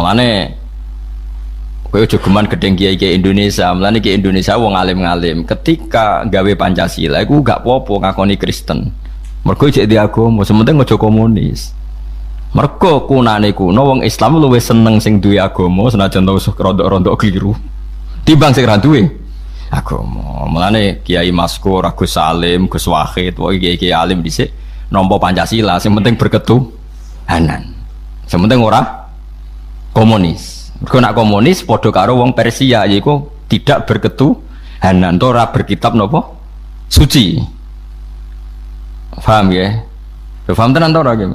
Mulane kowe aja geman gedeng kiai-kiai Indonesia. Mulane kiai Indonesia wong alim-alim ketika gawe Pancasila iku gak apa-apa ngakoni Kristen. Mergo jek di agama, sementing aja komunis. Mergo kunane kuno wong Islam luwih seneng sing duwe agama senajan tau rondok-rondok kliru. Timbang sing ra duwe agama. Mulane Kiai Maskur, Agus Salim, Gus Wahid, wae kiai-kiai alim dhisik nampa Pancasila, sing penting berketuhanan. Sing penting ora komunis. Mergo nak komunis padha karo wong Persia yaiku tidak berketuhanan, ora berkitab napa? Suci. Paham ya? Paham tenan ta ora iki?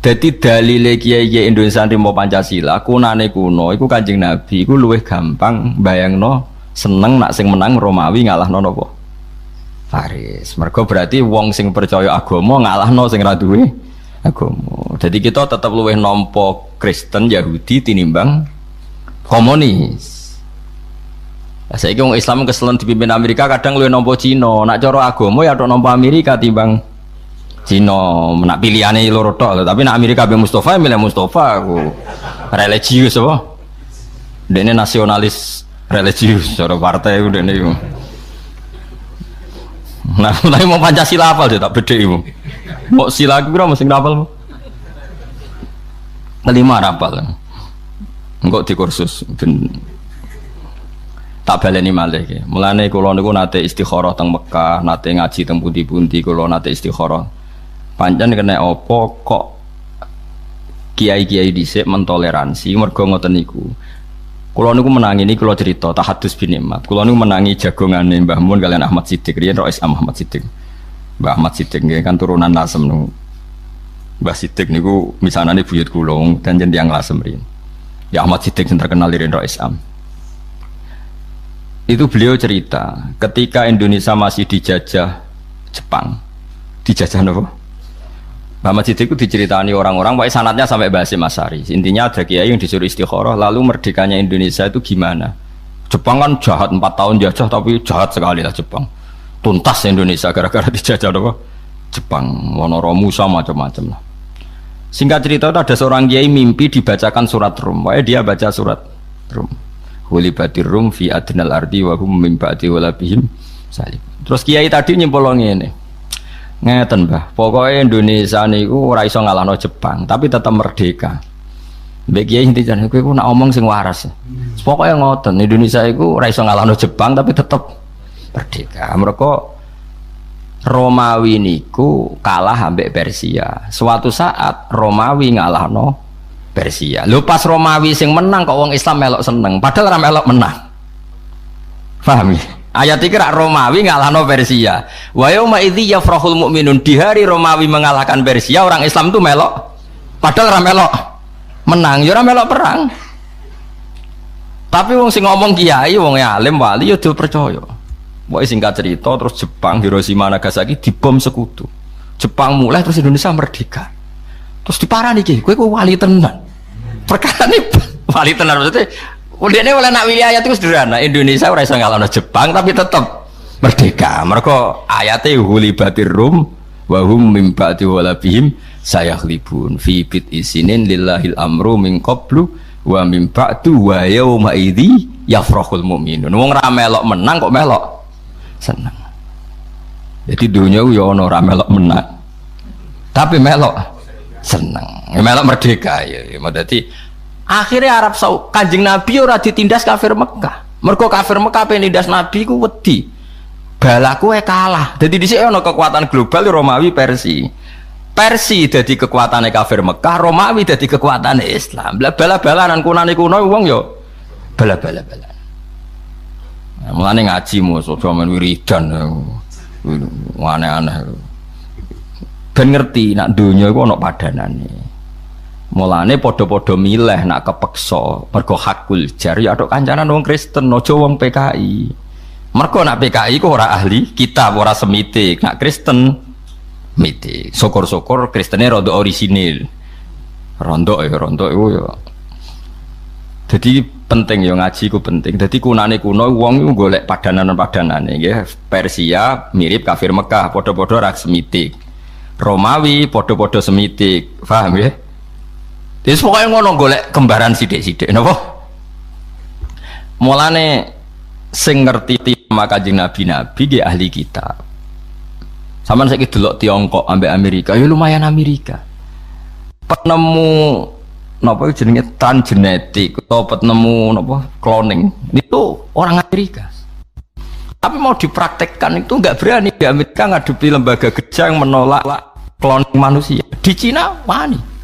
Dadi dalile kiai-kiai Indonesia nrimo Pancasila, kunane kuno iku Kanjeng Nabi iku luwih gampang bayangno seneng nak sing menang Romawi ngalahno napa? Faris. Mergo berarti wong sing percaya agama ngalahno sing ra duwe agama. Jadi kita tetap luwih nampa Kristen Yahudi tinimbang komunis. Lah saiki wong Islam keselen dipimpin Amerika kadang luwih nampa Cina. Nak cara agama ya tok nampa Amerika timbang Cina. Nak pilihane loro tok, tapi nak Amerika be Mustafa milih Mustafa aku religius apa? Dene nasionalis religius cara partai udah nih. Nah, tapi mau Pancasila hafal dia tak beda ibu. Mau sila kira mesti hafal. Kelima hafal. Enggak di kursus ben tak baleni malih iki. Mulane kula niku nate istikharah teng Mekah, nate ngaji teng pundi-pundi kula nate istikharah. Pancen kena apa kok kiai-kiai dhisik mentoleransi mergo ngoten niku. Kula niku menangi niki kula cerita tahadus bin nikmat. Kula niku menangi jagongane Mbah Mun kalian Ahmad Siddiq riyen Rais Ahmad Siddiq. Mbah Ahmad Siddiq nggih kan turunan Lasem niku. Mbah Siddiq niku misanane buyut kula dan jeneng Lasem riyen. Ya Ahmad Siddiq sing terkenal riyen Rais Am. Itu beliau cerita ketika Indonesia masih dijajah Jepang. Dijajah apa? Muhammad Siddiq itu diceritani orang-orang, pakai sanatnya sampai bahasa Masari. Intinya ada kiai yang disuruh istikharah, lalu merdekanya Indonesia itu gimana? Jepang kan jahat 4 tahun jajah, tapi jahat sekali lah Jepang. Tuntas Indonesia gara-gara dijajah apa? Jepang, Wonorom Musa macam-macam lah. Singkat cerita itu ada seorang kiai mimpi dibacakan surat Rum. Pokoknya dia baca surat Rum. Hulibatir Rum fi adnal ardi wa hum min ba'di walabihim salib. Terus kiai tadi nyimpulnya ini. Ngeten Mbah, pokoknya Indonesia niku ora iso ngalahno Jepang, tapi tetap merdeka. Mbek kiai inti jan kowe nak omong sing waras. Pokoknya ngoten, Indonesia iku ora iso ngalahno Jepang tapi tetap merdeka. Mereka Romawi niku kalah ambek Persia. Suatu saat Romawi ngalahno Persia. Lho pas Romawi sing menang kok wong Islam melok seneng, padahal ora melok menang. Paham ya? Ayat iki rak Romawi ngalahno Persia. Wa yauma idzi yafrahul mu'minun, di hari Romawi mengalahkan Persia, orang Islam tuh melok. Padahal ora melok menang, ya ora melok perang. Tapi wong sing ngomong kiai, wong alim wali ya do percaya. Pokoke singkat cerita terus Jepang Hiroshima Nagasaki dibom sekutu. Jepang mulai terus Indonesia merdeka. Terus diparani iki, kowe ku wali tenan. Perkara ini wali tenan maksudnya udene oleh nak wilayah itu sederhana. Indonesia ora iso ngalahno Jepang tapi tetap merdeka. Mergo ayate hulibatir rum wa hum min ba'di walabihim sayakhlibun fi bit isinin lillahil amru min qablu wa min ba'du wa yauma idzi yafrahul mu'minun. Wong ra melok menang kok melok seneng. Jadi dunia ya ono ra melok menang. Tapi melok seneng. Melok merdeka ya. Dadi akhirnya Arab Saudi Kanjeng Nabi ora ditindas kafir Mekah. Mergo kafir Mekah pengen nindas Nabi ku wedi. Balaku kalah. Jadi dhisik ana kekuatan global Romawi Persia. Persia dadi kekuatane kafir Mekah, Romawi dadi kekuatane Islam. Bala-balanan kunane kuno wong yo bala-bala-bala. Nah, mulane ngaji musuh men wiridan. Aneh-aneh. Ben ngerti nak donya iku ana padanane. Mulane podo-podo milih nak kepeksa mergo hakul jar ya tok kancanan wong Kristen aja wong PKI. Mergo nak PKI ku ora ahli kitab, ora semitik. Nak Kristen mitik. Syukur-syukur Kristene rondo orisinil. Rondo iku ya. Jadi penting ya ngaji ku penting. Jadi kunane kuno wong iku golek padanan-padanane nggih. Persia mirip kafir Mekah, podo-podo ora semitik. Romawi podo-podo semitik. Paham ya? Terus pokoknya ngono golek kembaran sithik-sithik napa? Mulane sing ngerti tema Kanjeng Nabi nggih ahli kitab. Saman saiki delok Tiongkok ambek Amerika, ya lumayan Amerika. Penemu napa jenenge transgenetik atau penemu napa cloning itu orang Amerika. Tapi mau dipraktekkan itu nggak berani di Amerika ngadepi lembaga kerja yang menolak cloning manusia. Di Cina wani.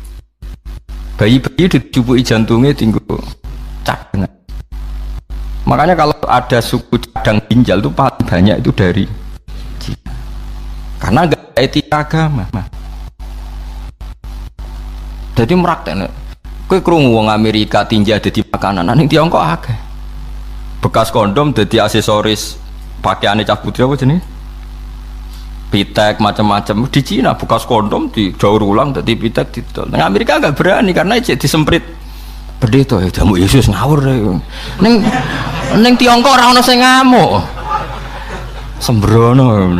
Bayi-bayi dicubuki jantungnya tinggu cadangan. Makanya kalau ada suku cadang ginjal itu paling banyak itu dari Cina. Karena nggak etika agama. Jadi meraktek. Kue krungu wong Amerika tinja jadi makanan. Ning Tiongkok akeh. Bekas kondom jadi aksesoris pakaiane cah putri apa jenenge? Pitek macam-macam di Cina bekas kondom didaur ulang jadi pitek didol. Nah Amerika agak berani karena cek disemprit pendeta ya jamu Yesus ngawur neng Tiongkok ora ono sing ngamuk sembrono.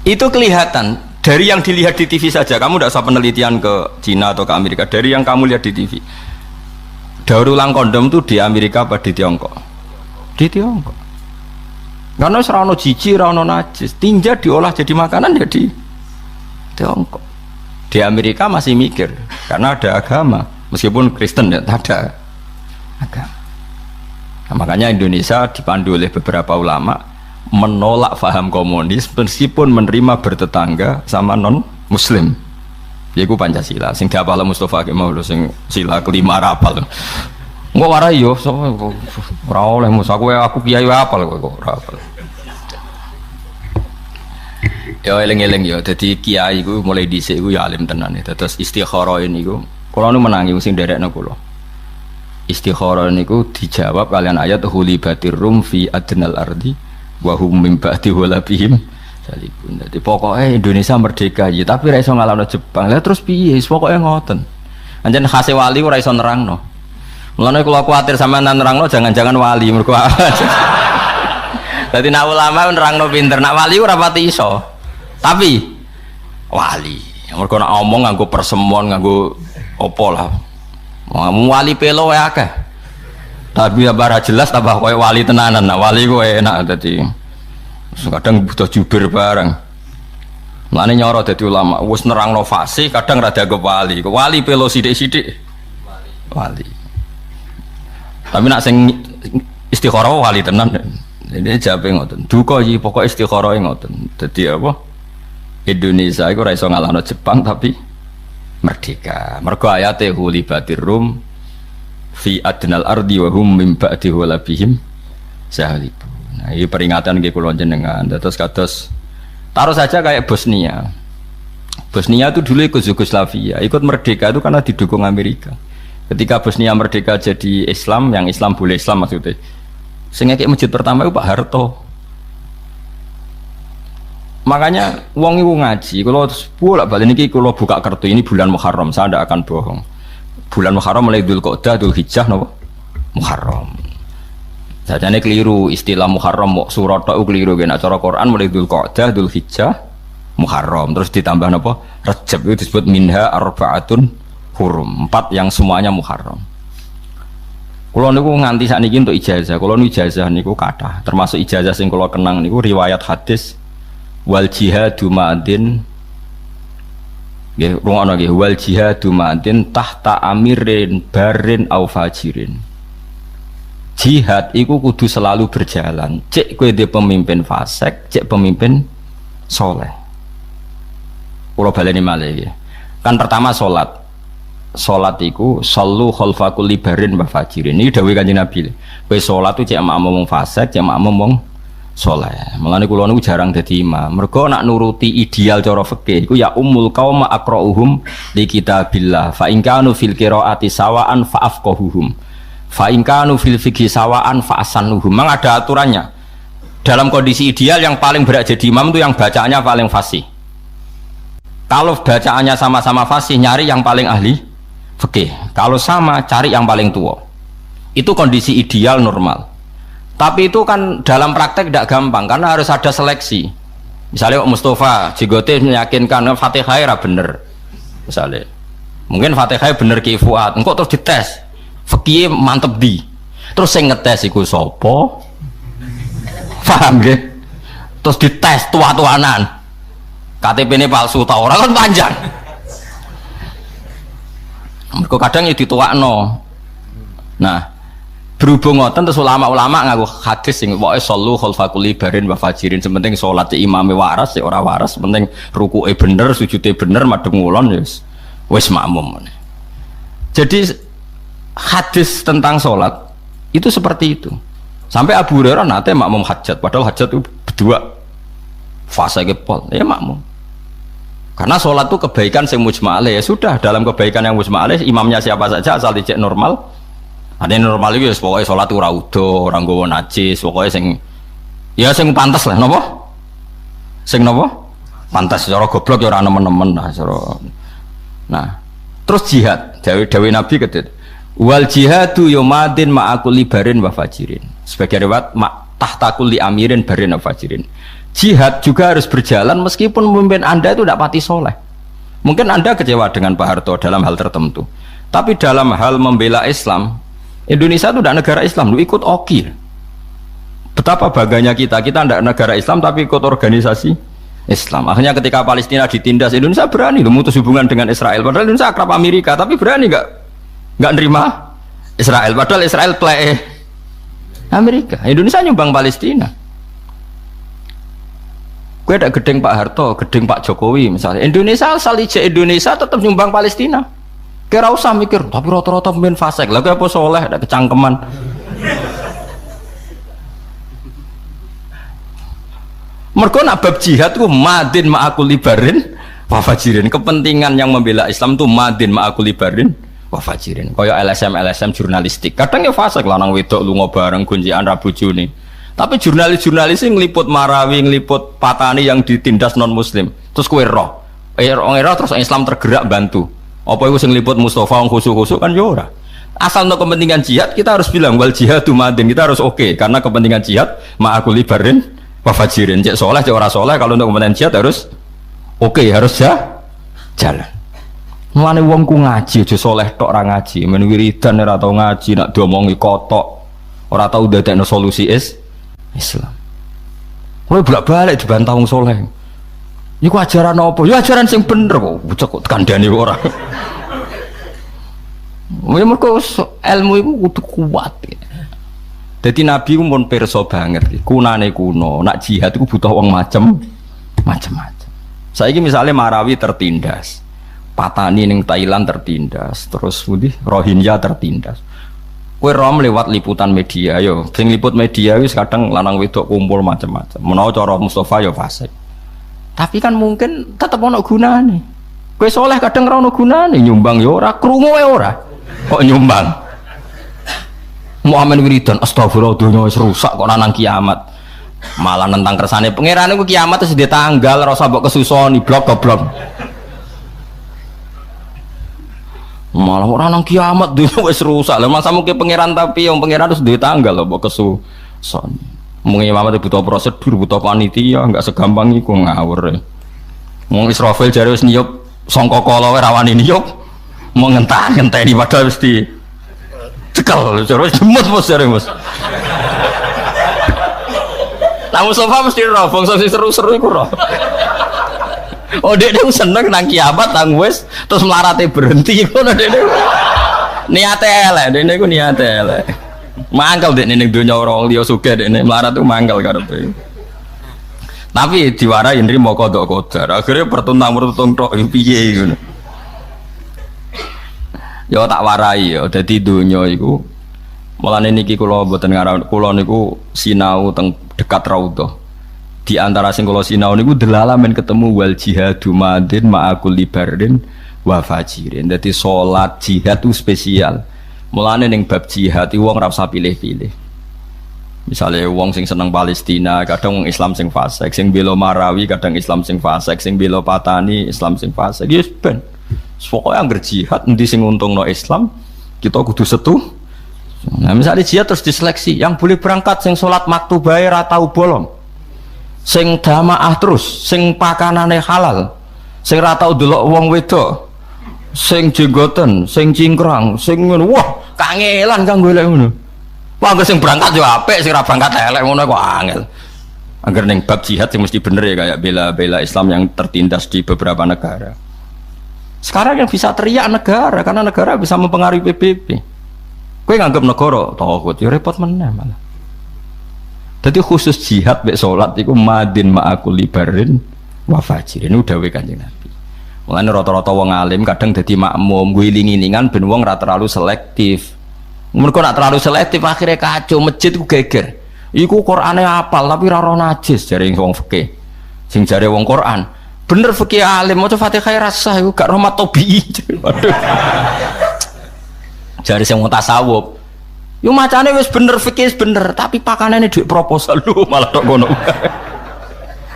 Itu kelihatan dari yang dilihat di TV saja. Kamu tidak usah penelitian ke Cina atau ke Amerika, dari yang kamu lihat di TV. Daur ulang kondom tuh di Amerika apa di Tiongkok? Di Tiongkok. Karena serano jijik, serano najis, tinja diolah jadi makanan jadi Tiongkok. Di Amerika masih mikir, karena ada agama, meskipun Kristen ya ada agama. Nah, makanya Indonesia dipandu oleh beberapa ulama menolak faham komunis, meskipun menerima bertetangga sama non Muslim. Yaitu Pancasila. Sing diapal Mustafa Kemal, sing sila kelima rapal. Enggak warai yo, ora oleh mus aku kiai apal kok ora apal. Ya eling-eling ya, dadi kiai iku mulai dhisik iku ya alim tenan ya. Terus istikharah niku kula nu menangi sing nderekno kula. Istikharah niku dijawab kalian ayat hulibatir rum fi adnal ardi wa hum min ba'di walabihim salibun. Dadi pokoke Indonesia merdeka ya, tapi ra iso ngalahno Jepang. Lah terus piye? Pokoke ngoten. Anjen khase wali ora iso nerangno. Mulane kula kuwatir sampean nerangno jangan-jangan wali mergo. Dadi nek ulama nerangno pinter, nek wali ora pati iso. Tapi wali, mergo nek omong nganggo persemon, nganggo opo lah. Wali pelo wae akeh. Tapi ora jelas tambah koyo wali tenanan. Nah, wali ku enak dadi. Kadang butuh jubir bareng. Mulane nyoro dadi ulama, wis nerangno fasih, kadang rada dianggap wali. Wali pelo sithik-sithik. Wali. Tapi nak sing istikharah wali tenan. Ini jape ngoten. Duka iki pokoke istikharah ngoten. Dadi apa? Indonesia iku ora iso ngalahno Jepang tapi merdeka. Mergo ayate hulibatir rum fi adnal ardi wa hum min ba'di walabihim salibun. Nah, ini peringatan nggih kula jenengan. Terus kados taruh saja kayak Bosnia. Bosnia itu dulu ikut Yugoslavia, ikut merdeka itu karena didukung Amerika. Ketika Bosnia merdeka jadi Islam, yang Islam boleh Islam maksudnya. Sehingga kayak masjid pertama itu Pak Harto. Makanya wong iku ngaji, kalau bolak balik niki kalau buka kartu ini bulan Muharram, saya tidak akan bohong. Bulan Muharram mulai Dzulqa'dah, Dzulhijjah napa? Muharram. Sajane keliru istilah Muharram surat tok keliru kena cara Quran mulai Dzulqa'dah, Dzulhijjah, Muharram. Terus ditambah napa? Rajab itu disebut minha arba'atun hurum, 4 yang semuanya Muharram. Kalau niku nganti sakniki untuk ijazah, kalau niku ijazah niku kathah, termasuk ijazah sing kula kenang niku riwayat hadis wal jihadu ma'adin nggih rungono nggih wal jihadu ma'adin tahta amirin barin au fajirin. Jihad iku kudu selalu berjalan, cek kowe dhe pemimpin fasik, cek pemimpin soleh. Kula baleni malih nggih. Kan pertama salat. Salat iku sallu khalfa kulli barin wa fajirin. Iki dawuh Kanjeng Nabi. Kowe salat ku cek makmum wong fasik, cek makmum wong saleh. Mulane kula niku jarang dadi imam. Mergo nak nuruti ideal cara fikih iku ya ummul qauma aqra'uhum li kitabillah. Fa in kanu fil qiraati sawaan fa afqahuhum. Fa in kanu fil fiqhi sawaan fa asannuhum. Memang ada aturannya. Dalam kondisi ideal yang paling berat jadi imam itu yang bacaannya paling fasih. Kalau bacaannya sama-sama fasih, nyari yang paling ahli fikih. Kalau sama, cari yang paling tua. Itu kondisi ideal normal. Tapi itu kan dalam praktek tidak gampang karena harus ada seleksi. Misalnya Mustafa Jigote meyakinkan Fatihah era bener. Misalnya Mungkin Fatihah bener Ki Fuad, engko terus dites. Fikih mantep di. Terus sing ngetes iku sapa? Paham nggih? Terus dites tua-tuanan. KTP-ne palsu ta ora kan panjang. Mergo kadang ya dituakno. Nah, berhubung ngoten terus ulama-ulama ngaku hadis sing pokoke sallu khalfa kulli barin wa fajirin, sementing salat imame waras ya ora waras, penting rukuke bener, sujude bener, madhep ngulon ya wis makmum. Jadi hadis tentang salat itu seperti itu. Sampai Abu Hurairah nate makmum hajat, padahal hajat itu berdua fase kepol, ya makmum. Karena sholat itu kebaikan yang mujma'alih, ya sudah, dalam kebaikan yang mujma'alih imamnya siapa saja asal dicek normal. Ada yang normal itu ya pokoknya sholat itu raudo, orang gowo najis, pokoknya sing ya sing pantas lah, nopo? Sing nopo? Pantas, cara goblok ya orang nemen-nemen lah, cara. Nah, terus jihad, dawe Nabi ketit. Wal jihadu yomadin ma'akuli barin wa fajirin. Sebagai riwayat tahtakuli amirin barin wa fajirin. Jihad juga harus berjalan meskipun pemimpin Anda itu tidak pati soleh. Mungkin Anda kecewa dengan Pak Harto dalam hal tertentu, tapi dalam hal membela Islam, Indonesia itu tidak negara Islam, lu ikut OKI. Betapa bangganya kita tidak negara Islam tapi ikut organisasi Islam. Akhirnya ketika Palestina ditindas, Indonesia berani memutus hubungan dengan Israel. Padahal Indonesia akrab Amerika, tapi berani nggak nerima Israel. Padahal Israel play Amerika. Indonesia nyumbang Palestina. Gue ada gedeng Pak Harto, gedeng Pak Jokowi misalnya. Indonesia asal ijek Indonesia tetap nyumbang Palestina. Kira usah mikir, tapi rata-rata pemimpin fasik. Lalu apa soleh, ada kecangkeman. Mergo nak bab jihad ku madin ma'akul libarin wa fajirin. Kepentingan yang membela Islam itu madin ma'akul libarin wa fajirin. Kaya LSM jurnalistik. Kadang ya fasik lanang wedok lunga bareng gonjekan ra bojone. Tapi jurnalis yang ngeliput Marawi, ngeliput Patani yang ditindas non Muslim, terus kue roh terus Islam tergerak bantu. Apa itu yang ngeliput Mustafa yang khusuk-khusuk kan yora. Asal untuk kepentingan jihad kita harus bilang wal jihadu madin, kita harus oke, karena kepentingan jihad ma'akul libarin wa fajirin. Cek soleh, cek ora soleh, kalau untuk kepentingan jihad harus oke, harus jalan. Mulane wong ku ngaji aja soleh tok ora ngaji, men wiridan ora tau ngaji, nak diomongi kotok, ora tau dadekno solusi Islam. Kowe bolak-balik dibantah wong saleh. Iku ajaran apa? Ya ajaran sing bener kok. Bocah kok kandhane ora. Mergo ilmu iku kudu kuat. Dadi Nabi ku mun pirsa banget. Kunane kuno, nak jihad iku butuh wong macam-macam. Saiki misalnya Marawi tertindas. Patani ning Thailand tertindas, terus Rohingya tertindas. Kue rom lewat liputan media, yo, sing liput media wis kadang lanang wedok kumpul macam-macam. Menawa cara Mustafa yo fasik. Tapi kan mungkin tetep ono gunane. Kue soleh kadang ora ono gunane, nyumbang yo ora, krungu wae ora. Kok nyumbang? Muhammad wiridan, astagfirullah dunya wis rusak kok nang kiamat. Malah nentang kersane pangeran iku kiamat wis ditanggal, ora usah mbok kesusoni blok goblok. Malah orang nang kiamat dulu wis rusak lah, masa mungkin pangeran tapi yang pangeran harus duwe tanggal loh mbok kesuson. Mung imam butuh prosedur, butuh panitia, enggak segampang iku ngawur. Mung Israfil jare wis niyup sangka kala wae rawani niyup, mau ngenteni padahal wis di cekel, terus jemut bos jare bos. Lah Mustafa mesti roh, bangsa sing seru-seru iku roh. Oh dia seneng nang kiamat nang wis terus melarate berhenti ngono dene. Niate elek, dene iku niate elek. Mangkel dene ning donya ora liya sugih dene melarat tuh mangkel karepe. Tapi diwarai nrimo kodok kodar. Akhirnya pertuntang tok piye ngono. Ya tak warai ya dadi donya iku. Mulane niki kula mboten ngarep kula niku sinau teng dekat Raudhah. Di antara sing kula sinau niku delala men ketemu wal jihadu madin ma'akul libarin wa fajirin. Dadi salat jihad itu spesial. Mulane ning bab jihad wong ora usah pilih-pilih. Misalnya wong sing seneng Palestina, kadang wong Islam sing fasik, sing bela Marawi kadang Islam sing fasik, sing bela Patani Islam sing fasik. Ya ben. Pokoke anggere jihad endi sing untungno Islam, kita kudu setu. Nah, misalnya jihad terus diseleksi, yang boleh berangkat sing salat maktubah ora tau bolong. Sing damaah terus, sing pakanane halal, sing ra tau delok wong wedok, Sing jenggoten, sing cingkrang, sing ngono. Wah, kangelan kang golek ngono. Wah, sing berangkat yo apik, sing ora berangkat elek ngono kok angel. Angger ning bab jihad sing mesti bener ya kayak bela-bela Islam yang tertindas di beberapa negara. Sekarang yang bisa teriak negara karena negara bisa mempengaruhi PBB. Kowe nganggep negara takut, ya repot meneh malah. Jadi khusus jihad mek salat iku madin ma'akul libarin wa fajirin dawuh Kanjeng Nabi. Mulane rata-rata wong alim kadang dadi makmum guling-gilingan ben wong ra terlalu selektif. Mergo nak terlalu selektif akhirnya kacau, masjid ku geger. Iku Qur'ane apal tapi ra roh najis jare wong fikih. Sing jare wong Qur'an, bener fikih alim maca Fatihah rasah iku gak rahmat tobi. Waduh. Jare sing wong tasawuf yo macane wis bener fikih bener, tapi pakanane duit proposal lu malah tok ngono.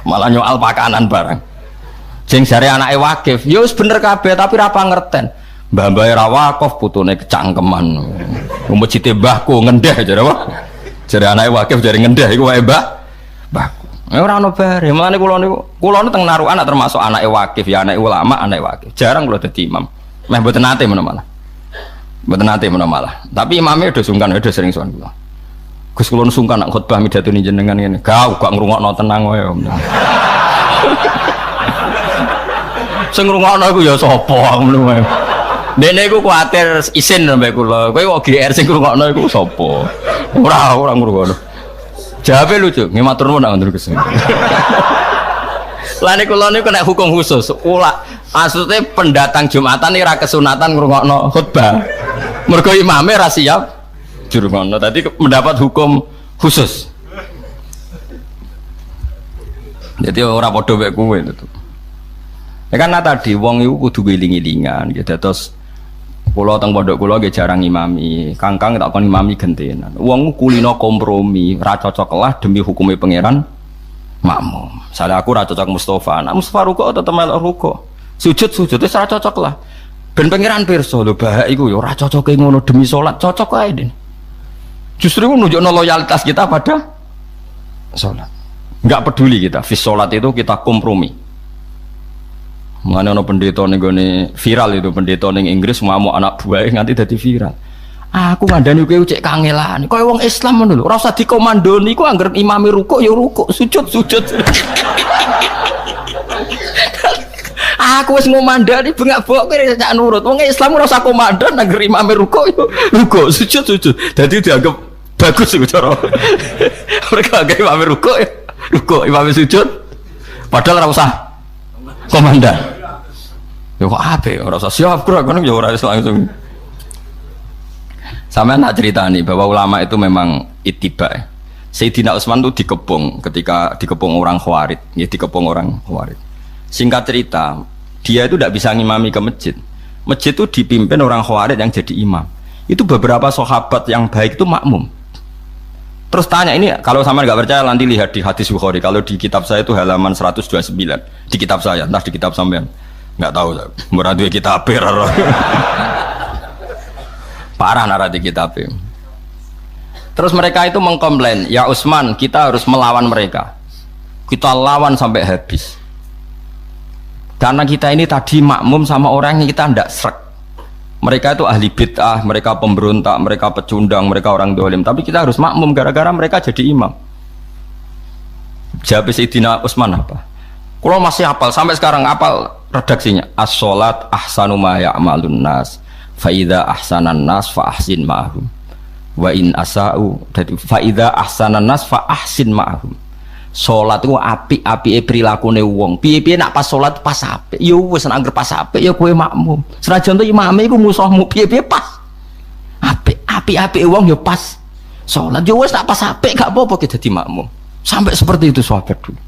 Malah nyoal pakanan barang. Jeng jare anake wakif, yo wis bener kabeh tapi ra pangerten. Mbah-mbah ra wakif putune kecangkeman. Masjid mbahku ngendeh jare apa? Jare anake wakif jare ngendeh iku wae mbahku. Ora ono bare. Mulane kula niku teng narukan termasuk anake wakif ya anake ulama, anake wakif. Jarang kula dadi imam. Meh mboten nate menawa malah. Mboten nate menawa malah. Tapi imamnya udah sungkan, udah sering sowan kula. Gus kula sungkan nak khotbah midhatuni jenengan ngene. Gak ngrungokno tenang wae om. Sing ngrungokno iku ya sapa ngono wae. Dene iku kuwatir isin sampe kula. Kowe kok GR sing ngrungokno iku sapa? Ora ngrungokno. Jawabe lucu, nggih matur nuwun ngoten Gus. Lah niku kula niku nek hukum khusus. Maksudnya pendatang Jumatan ini ra kesunatan ngrungokno khutbah. Mergo imame ra siap dirungokno. Tadi mendapat hukum khusus. Jadi ora padha mek kowe itu. Ya kan tadi wong iku kudu giling-gilingan gitu. Terus kula teng pondok kula nggih jarang imami. Kangkang tak kon imami gentenan. Wong kulino kompromi, ra cocok lah demi hukume pangeran makmum. Misalnya aku ra cocok Mustafa, nah Mustafa ruko tetep melok ruko. Sujud wis ora cocok lah. Ben pangeran pirsa lho bahak iku ya ora cocoke ngono demi salat, cocok ae Den. Justru nunjukno loyalitas kita pada salat. Enggak peduli kita, fi salat itu kita kompromi. Mane ana pendeta ning gone viral itu pendeta ning Inggris mau anak buahe nganti dadi viral. Aku ngandani kowe cek kangelan. Kaya wong Islam ngono lho, ora usah dikomandoni iku anggere imame rukuk ya rukuk, sujud. Aku wis ngomandani bengak-bengok kowe cak nurut. Wong Islam ora usah komandan anggere imame rukuk ya rukuk, sujud. Dadi dianggap bagus iku cara. Mereka anggere imame rukuk ya rukuk, imame sujud. Padahal ora usah komandan. Ya kok ape ora usah siap kan ya ora langsung. Sama nak cerita nih bahwa ulama itu memang ittiba. Sayyidina Utsman itu dikepung ketika dikepung orang Khawarij, ya dikepung orang Khawarij. Singkat cerita, dia itu tidak bisa ngimami ke masjid. Masjid itu dipimpin orang Khawarij yang jadi imam. Itu beberapa sahabat yang baik itu makmum. Terus tanya ini, kalau sama nggak percaya nanti lihat di hadis Bukhari. Kalau di kitab saya itu halaman 129 di kitab saya, entah di kitab sampean nggak tahu. Berarti kitab parah narasi kitab. Terus mereka itu mengkomplain, ya Utsman kita harus melawan mereka. Kita lawan sampai habis. Karena kita ini tadi makmum sama orang yang kita tidak srek. Mereka itu ahli bid'ah, mereka pemberontak, mereka pecundang, mereka orang dolim. Tapi kita harus makmum gara-gara mereka jadi imam. Jawab Sayyidina Utsman apa? Kalau masih hafal, sampai sekarang hafal redaksinya. As-sholat ahsanu ma ya'malun nas. Faida ahsanan nas fa ahsin ma'hum wa in asa'u faida ahsanan nas fa ahsin ma'hum. Salat itu apik-apike prilakune wong. Piye-piye nak pas salat pas apik. Ya wis nek pas apik ya kowe makmum. Senajan to imame iku musuhmu piye-piye pas. Apik-apike wong ya pas salat. Ya wis nak pas apik gak apa-apa kita dadi makmum. Sampai seperti itu sahabat dulu.